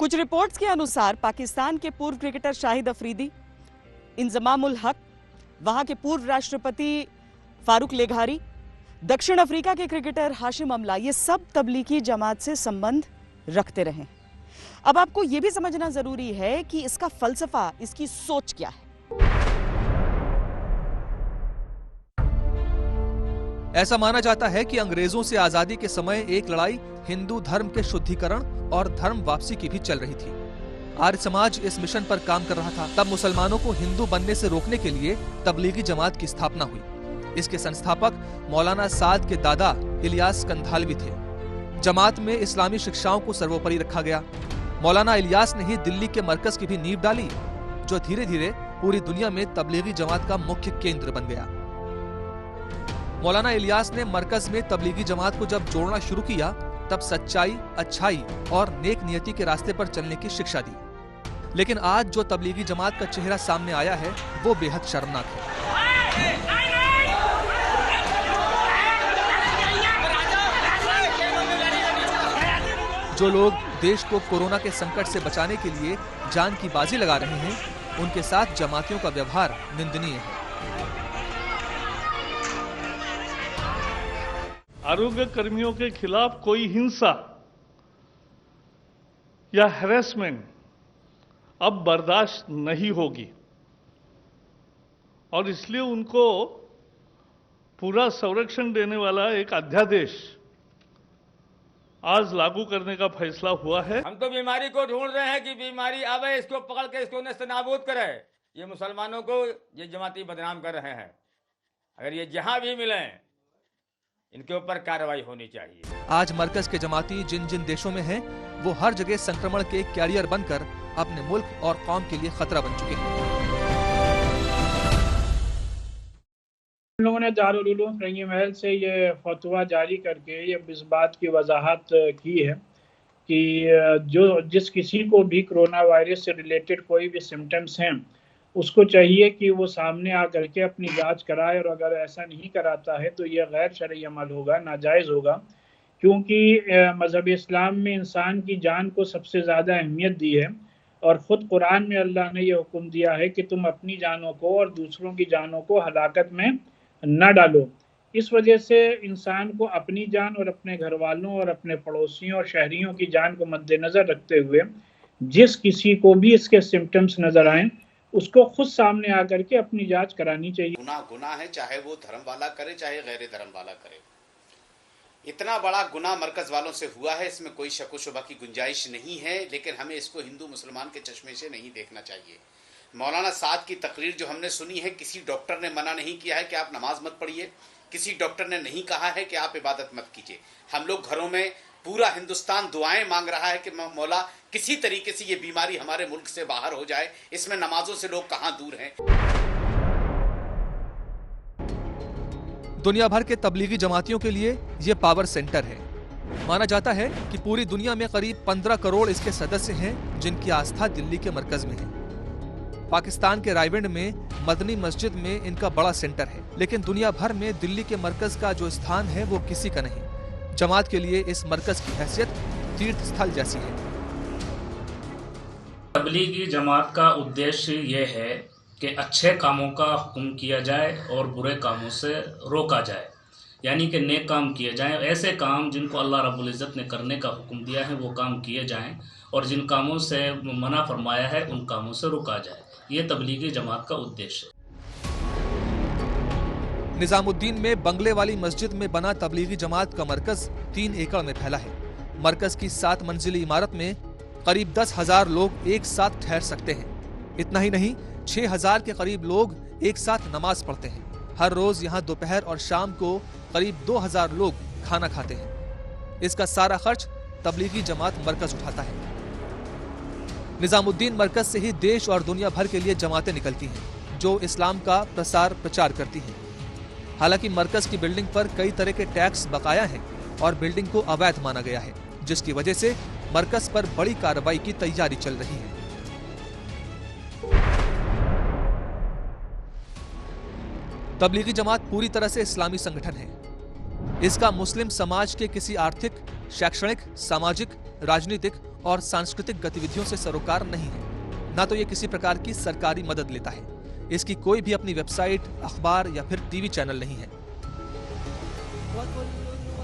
कुछ रिपोर्ट्स के अनुसार पाकिस्तान के पूर्व क्रिकेटर शाहिद अफरीदी, इंजमामुल हक, वहां के पूर्व राष्ट्रपति फारूक लेघारी, दक्षिण अफ्रीका के क्रिकेटर हाशिम अमला, ये सब तबलीगी जमात से संबंध रखते रहे। अब आपको यह भी समझना जरूरी है कि इसका फलसफा, इसकी सोच क्या है। ऐसा माना जाता है कि अंग्रेजों से आजादी के समय एक लड़ाई हिंदू धर्म के शुद्धिकरण और धर्म वापसी की भी चल रही थी। आर्य समाज इस मिशन पर काम कर रहा था। तब मुसलमानों को हिंदू बनने से रोकने के लिए तबलीगी जमात की स्थापना हुई। इसके संस्थापक मौलाना साद के दादा इलियास कंधालवी थे। जमात में इस्लामी शिक्षाओं को सर्वोपरि रखा गया। मौलाना इलियास ने ही दिल्ली के मरकज की भी नींव डाली, जो धीरे धीरे पूरी दुनिया में तबलीगी जमात का मुख्य केंद्र बन गया। मौलाना इलियास ने मरकज में तबलीगी जमात को जब जोड़ना शुरू किया, तब सच्चाई, अच्छाई और नेक नियति के रास्ते पर चलने की शिक्षा दी। लेकिन आज जो तबलीगी जमात का चेहरा सामने आया है, वो बेहद शर्मनाक है। जो लोग देश को कोरोना के संकट से बचाने के लिए जान की बाजी लगा रहे हैं, उनके साथ जमातियों का व्यवहार निंदनीय है। आरोग्य कर्मियों के खिलाफ कोई हिंसा या हैरेसमेंट अब बर्दाश्त नहीं होगी और इसलिए उनको पूरा संरक्षण देने वाला एक अध्यादेश आज लागू करने का फैसला हुआ है। हम तो बीमारी को ढूंढ रहे हैं कि बीमारी आवे, इसको पकड़ के इसको नेस्तनाबूद करे। ये मुसलमानों को ये जमाती बदनाम कर रहे हैं। अगर ये जहां भी मिले, इनके ऊपर कार्रवाई होनी चाहिए। आज मरकज के जमाती जिन जिन देशों में हैं, वो हर जगह संक्रमण के कैरियर बनकर अपने मुल्क और कौम के लिए खतरा बन चुके हैं। हम लोगों ने दारुल उलूम फिरंगी महल से ये फतवा जारी करके ये इस बात की वजाहत की है कि जिस किसी को भी कोरोना वायरस से रिलेटेड कोई भी सिम्टम्स हैं, उसको चाहिए कि वो सामने आकर के अपनी जांच कराए, और अगर ऐसा नहीं कराता है तो यह गैर शरई अमल होगा, नाजायज़ होगा। क्योंकि मज़हब इस्लाम में इंसान की जान को सबसे ज़्यादा अहमियत दी है और ख़ुद कुरान में अल्लाह ने यह हुक्म दिया है कि तुम अपनी जानों को और दूसरों की जानों को हलाकत में न डालो। इस वजह से इंसान को अपनी जान और अपने घर वालों और अपने पड़ोसियों और शहरियों की जान को मद्देनज़र रखते हुए जिस किसी को भी इसके सिम्टम्स नज़र आएँ, उसको खुद सामने आकर के अपनी जांच करानी चाहिए। गुनाह है, चाहे वो धर्म वाला करे चाहे गैर धर्म वाला करे। इतना बड़ा गुनाह मरकज वालों से हुआ है, इसमें कोई शक व शुबा की गुंजाइश नहीं है। लेकिन हमें इसको हिंदू मुसलमान के चश्मे से नहीं देखना चाहिए। मौलाना साद की तकरीर जो हमने सुनी है, किसी डॉक्टर ने मना नहीं किया है कि आप नमाज मत पढ़िए, किसी डॉक्टर ने नहीं कहा है कि आप इबादत मत कीजिए। हम लोग घरों में, पूरा हिंदुस्तान दुआएं मांग रहा है कि मौला किसी तरीके से ये बीमारी हमारे मुल्क से बाहर हो जाए। इसमें नमाजों से लोग कहां दूर हैं। दुनिया भर के तबलीगी जमातियों के लिए ये पावर सेंटर है। माना जाता है कि पूरी दुनिया में करीब 15 करोड़ इसके सदस्य हैं, जिनकी आस्था दिल्ली के मरकज में है। पाकिस्तान के रायविंड में मदनी मस्जिद में इनका बड़ा सेंटर है, लेकिन दुनिया भर में दिल्ली के मरकज का जो स्थान है वो किसी का नहीं। जमात के लिए इस मरकज की हैसियत तीर्थ स्थल जैसी है। तबलीगी जमात का उद्देश्य ये है कि अच्छे कामों का हुक्म किया जाए और बुरे कामों से रोका जाए, यानी कि नेक काम किए जाएं। ऐसे काम जिनको अल्लाह रब्बुल इज़्ज़त ने करने का हुक्म दिया है वो काम किए जाएं, और जिन कामों से मना फरमाया है उन कामों से रोका जाए। ये तबलीगी जमात का उद्देश्य है। निजामुद्दीन में बंगले वाली मस्जिद में बना तबलीगी जमात का मरकज 3 एकड़ में फैला है। मरकज की 7 मंजिली इमारत में करीब 10,000 लोग एक साथ ठहर सकते हैं। इतना ही नहीं, 6,000 के करीब लोग एक साथ नमाज पढ़ते हैं। हर रोज यहाँ दोपहर और शाम को करीब 2,000 लोग खाना खाते हैं। इसका सारा खर्च तबलीगी जमात मरकज उठाता है। निजामुद्दीन मरकज से ही देश और दुनिया भर के लिए जमातें निकलती हैं, जो इस्लाम का प्रसार प्रचार करती हैं। हालांकि मरकज की बिल्डिंग पर कई तरह के टैक्स बकाया हैं और बिल्डिंग को अवैध माना गया है, जिसकी वजह से मरकज पर बड़ी कार्रवाई की तैयारी चल रही है। तबलीगी जमात पूरी तरह से इस्लामी संगठन है। इसका मुस्लिम समाज के किसी आर्थिक, शैक्षणिक, सामाजिक, राजनीतिक और सांस्कृतिक गतिविधियों से सरोकार नहीं है, न तो ये किसी प्रकार की सरकारी मदद लेता है। इसकी कोई भी अपनी वेबसाइट, अखबार या फिर टीवी चैनल नहीं है।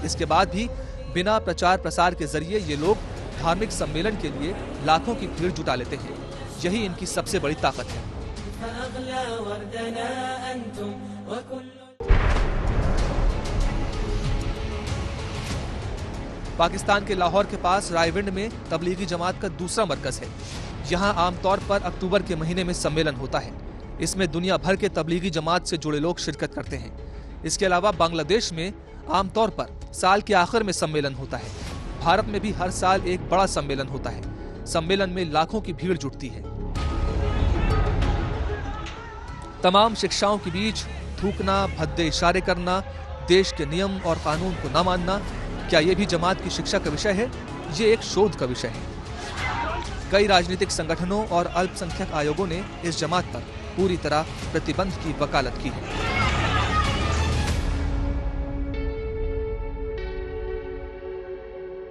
इसके बाद भी बिना प्रचार प्रसार के जरिए ये लोग धार्मिक सम्मेलन के लिए लाखों की भीड़ जुटा लेते हैं। यही इनकी सबसे बड़ी ताकत है। पाकिस्तान के लाहौर के पास रायविंड में तबलीगी जमात का दूसरा मरकज है। यहाँ आमतौर पर अक्टूबर के महीने में सम्मेलन होता है। इसमें दुनिया भर के तबलीगी जमात से जुड़े लोग शिरकत करते हैं। इसके अलावा बांग्लादेश में आमतौर पर साल के आखिर में सम्मेलन होता है। भारत में भी हर साल एक बड़ा सम्मेलन होता है। सम्मेलन में लाखों की भीड़ जुटती है। तमाम शिक्षाओं के बीच थूकना, भद्दे इशारे करना, देश के नियम और कानून को न मानना, क्या ये भी जमात की शिक्षा का विषय है? ये एक शोध का विषय है। कई राजनीतिक संगठनों और अल्पसंख्यक आयोगों ने इस जमात पर पूरी तरह प्रतिबंध की वकालत की है।